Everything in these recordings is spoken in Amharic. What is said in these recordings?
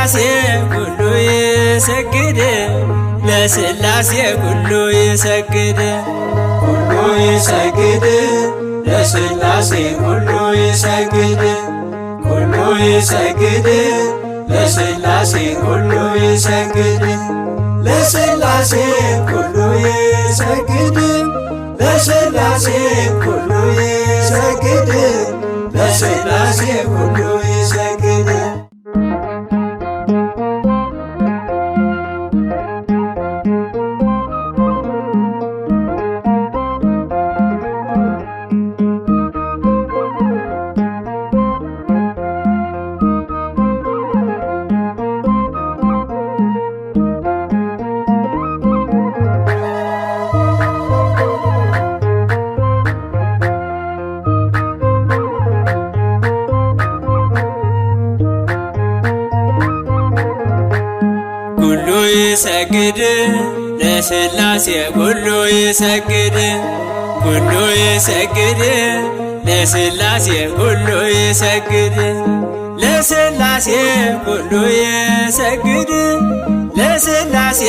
ለሥላሴ ኩሉ ይሰግድ ለሥላሴ ኩሉ ይሰግድ ኩሉ ይሰግድ ለሥላሴ ኩሉ ይሰግድ ኩሉ ይሰግድ ለሥላሴ ኩሉ ይሰግድ ለሥላሴ ኩሉ ይሰግድ ለሥላሴ ኩሉ ይሰግድ ለሥላሴ ኩሉ ይሰግድ ይሰግድ ለሥላሴ ኩሉ ይሰግድ ኩሉ ይሰግድ ለሥላሴ ኩሉ ይሰግድ ለሥላሴ ኩሉ ይሰግድ ለሥላሴ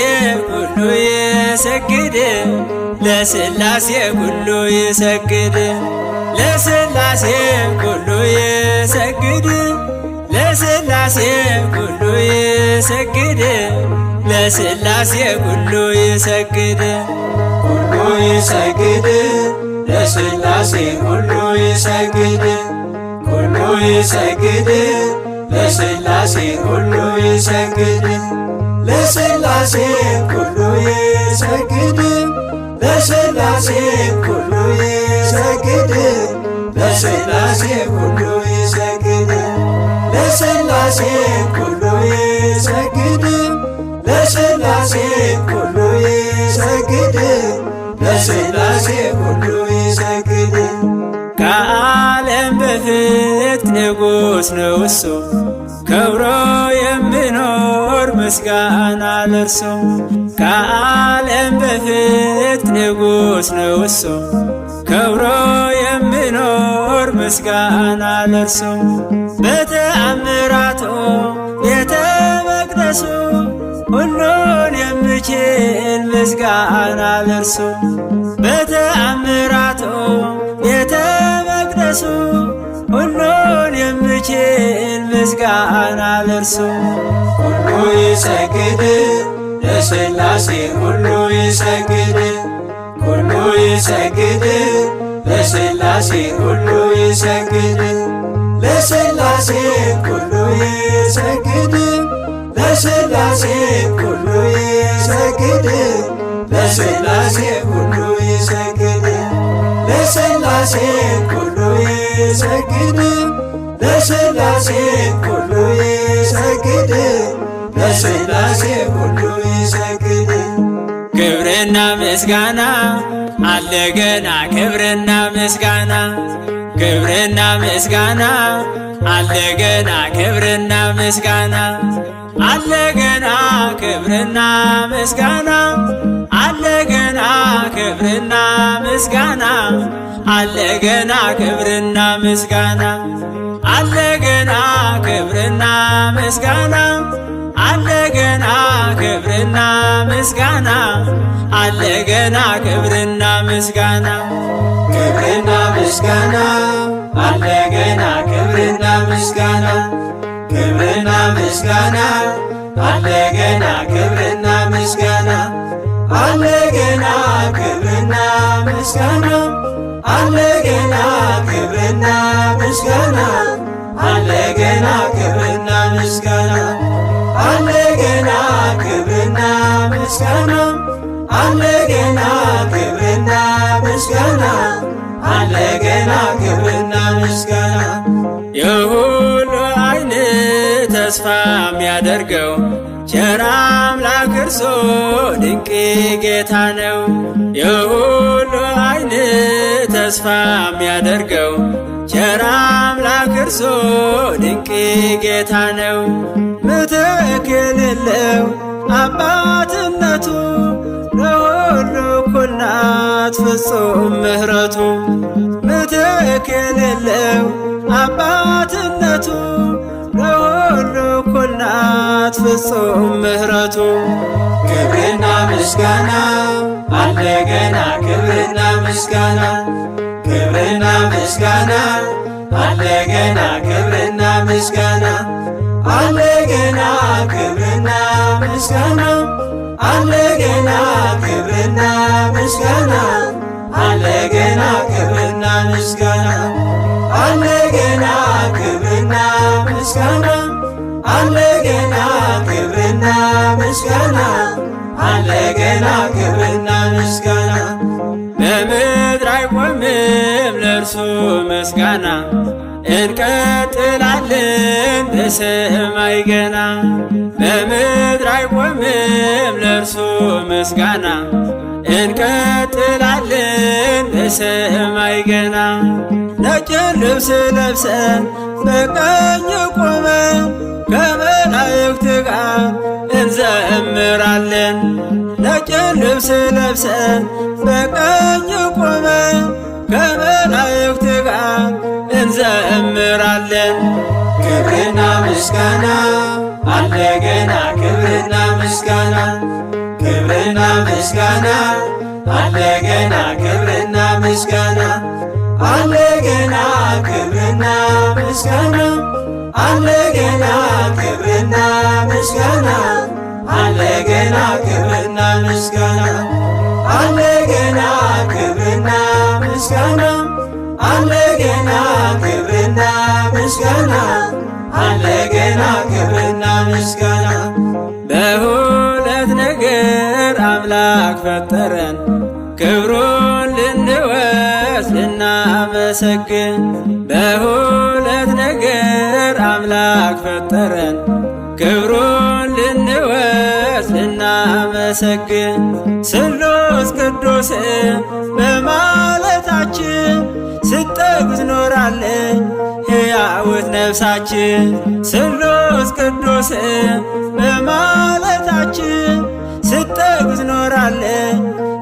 ኩሉ ይሰግድ ለሥላሴ ኩሉ ይሰግድ ለሥላሴ ኩሉ ይሰግድ ለሥላሴ ኩሉ ይሰግድ ለሥላሴ ኩሉ ይሰግድ ኩሉ ይሰግድ ለሥላሴ ኩሉ ይሰግድ ኩሉ ይሰግድ ለሥላሴ ኩሉ ይሰግድ ለሥላሴ ኩሉ ይሰግድ ለሥላሴ ኩሉ ይሰግድ ለሥላሴ ኩሉ ይሰግድ ለሥላሴ ኩሉ ይሰግድ ለሥላሴ ኩሉ ይሰግድ ለሥላሴ ኩሉ ይሰግድ ከዓለም በፊት ንጉሥ ነው እሱ ከብሮ የሚኖር ምስጋና ለእርሱ ከዓለም በፊት ንጉሥ ነው እሱ ከብሮ የሚኖር ምስጋና ለእርሱ በተአምራቱ ቤተ መቅደሱ ሁሉን የሚችል ምስጋና ለእርሱ በተአምራቱ ቤተ መቅደሱ ሁሉን የሚችል ምስጋና ለእርሱ ሁሉ ይሰግድ ለሥላሴ ሁሉ ይሰግድ ሁሉ ይሰግድ ለሥላሴ ሁሉ ይሰግድ ለሥላሴ ሁሉ ይሰግድ ለሥላሴ ሁሉ ይሰግድ ለሥላሴ ሁሉ ይሰግድ ለሥላሴ ሁሉ ይሰግድ ለሥላሴ ሁሉ ይሰግድ ለሥላሴ ሁሉ ይሰግድ ክብርና ምስጋና አለ ገና ክብርና ምስጋና ክብርና ምስጋና አለ ገና ክብርና ምስጋና አለ ገና ክብርና ምስጋና አለ ገና ክብርና ምስጋና አለ ገና ክብርና ምስጋና አለ ገና ክብርና ምስጋና አለ ገና ክብርና ምስጋና አለ ገና ክብርና ምስጋና ክብርና ምስጋና አለ ገና ክብርና ምስጋና ክብርና ምስጋና አለ ገና ክብርና ምስጋና አለ ገና ክብርና ምስጋና አለ ገና ክብርና ምስጋና አለ ገና ክብርና ምስጋና አለ ገና ክብርና ምስጋና አለ ገና ክብርና ምስጋና አለ ገና ክብርና ምስጋና የሁሉ ዓይን ተስፋ የሚያደርገው ቸር አምላክ እርሱ ድንቅ ጌታ ነው። የሁሉ ዓይን ተስፋ የሚያደርገው ቸር አምላክ እርሱ ድንቅ ጌታ ነው። ምትክ የሌለው አባትነቱ ለሁሉ እኩል ናት ፍጹም ምሕረቱ። ምትክ የሌለው አባትነቱ ለሁሉ እኩል ናት ፍጹም ምሕረቱ። ክብርና ምስጋና አለ ገና ክብርና ምስጋና ክብርና ምስጋና አለ ገና ክብርና ምስጋና አለ ገና ክብርና ምስጋና አለ ገና ክብርና ምስጋና አለ ገና ክብርና ምስጋና አለ ገና ክብርና ምስጋና አለ ገና ክብርና ምስጋና አለ ገና ክብርና ምስጋና በምድር አይቆምም ለእርሱ ምስጋና እንቀጥላለን በሰማይ ገና። በምድር አይቆምም ለእርሱ ምስጋና እንቀጥላለን በሰማይ ገና። ነጭ ልብስ ለብሰን በቀኝ ቆመን ከመላእክት ጋር እንዘምራለን። ነጭ ልብስ ለብሰን በቀኝ ቆመን ከመላእክት ጋር እንዘምራለን። ክብርና ምስጋና አለ ገና ክብርና ምስጋና ክብርና ምስጋና አለ ገና ክብርና ምስጋና አለ ገና ክብርና ምስጋና አለ ገና ክብርና ምስጋና አለ ገና ክብርና ምስጋና አለ ገና ክብርና ምስጋና አለ ገና ክብርና ምስጋና አለ ገና ክብርና ምስጋና በሁለት ነገር አምላክ ፈጠረን ክብሩን ልንወስድ ልናመሰግን። በሁለት ነገር አምላክ ፈጠረን ክብሩን ልንወስድ ልናመሰግን። ስሉስ ቅዱስ በማለታችን ስትጠግዝ ኖራለን ሕያውት ነፍሳችን። ስሉስ ቅዱስ በማለታችን ስትጠግዝ ኖራለን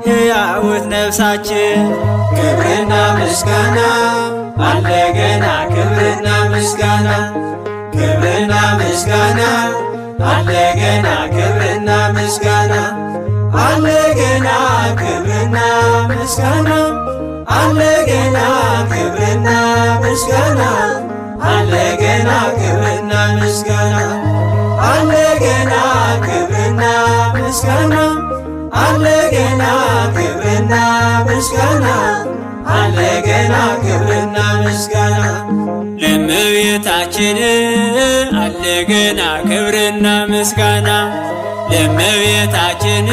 ሕያውት ነፍሳችን። ክብርና ምስጋና አለ ገና ክብርና ምስጋና ክብርና ምስጋና አለ ገና ክብርና ምስጋና አለ ገና ክብርና ምስጋና አለ ገና ክብርና ምስጋና አለ ገና ክብርና ምስጋና አለ ገና ክብርና ምስጋና አለ ገና ክብርና ምስጋና አለ ገና ክብርና ምስጋና ለእመቤታችን አለ ገና ክብርና ምስጋና ለእመቤታችን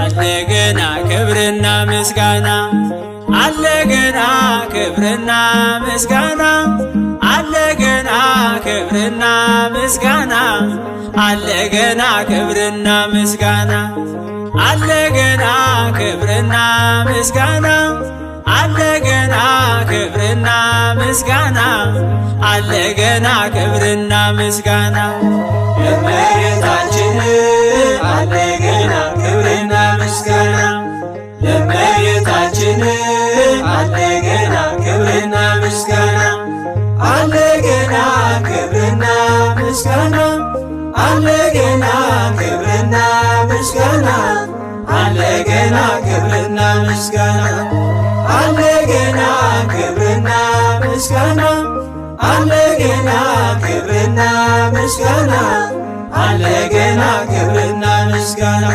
አለ ገና ክብርና ምስጋና አለ ገና ክብርና ምስጋና አለ ገና ክብርና ምስጋና አለ ገና ክብርና ምስጋና አለ ገና ክብርና ምስጋና አለ ገና ክብርና ምስጋና አለ ገና ክብርና ምስጋና ለእመቤታችን አለ ገና ክብርና ምስጋና ለእመቤታችን አለ ገና ክብርና ምስጋና አለ ገና ክብርና ምስጋና አለ ገና ክብርና ምስጋና አለ ገና ክብርና ምስጋና አለ ገና ክብርና ምስጋና አለ ገና ክብርና ምስጋና አለ ገና ክብርና ምስጋና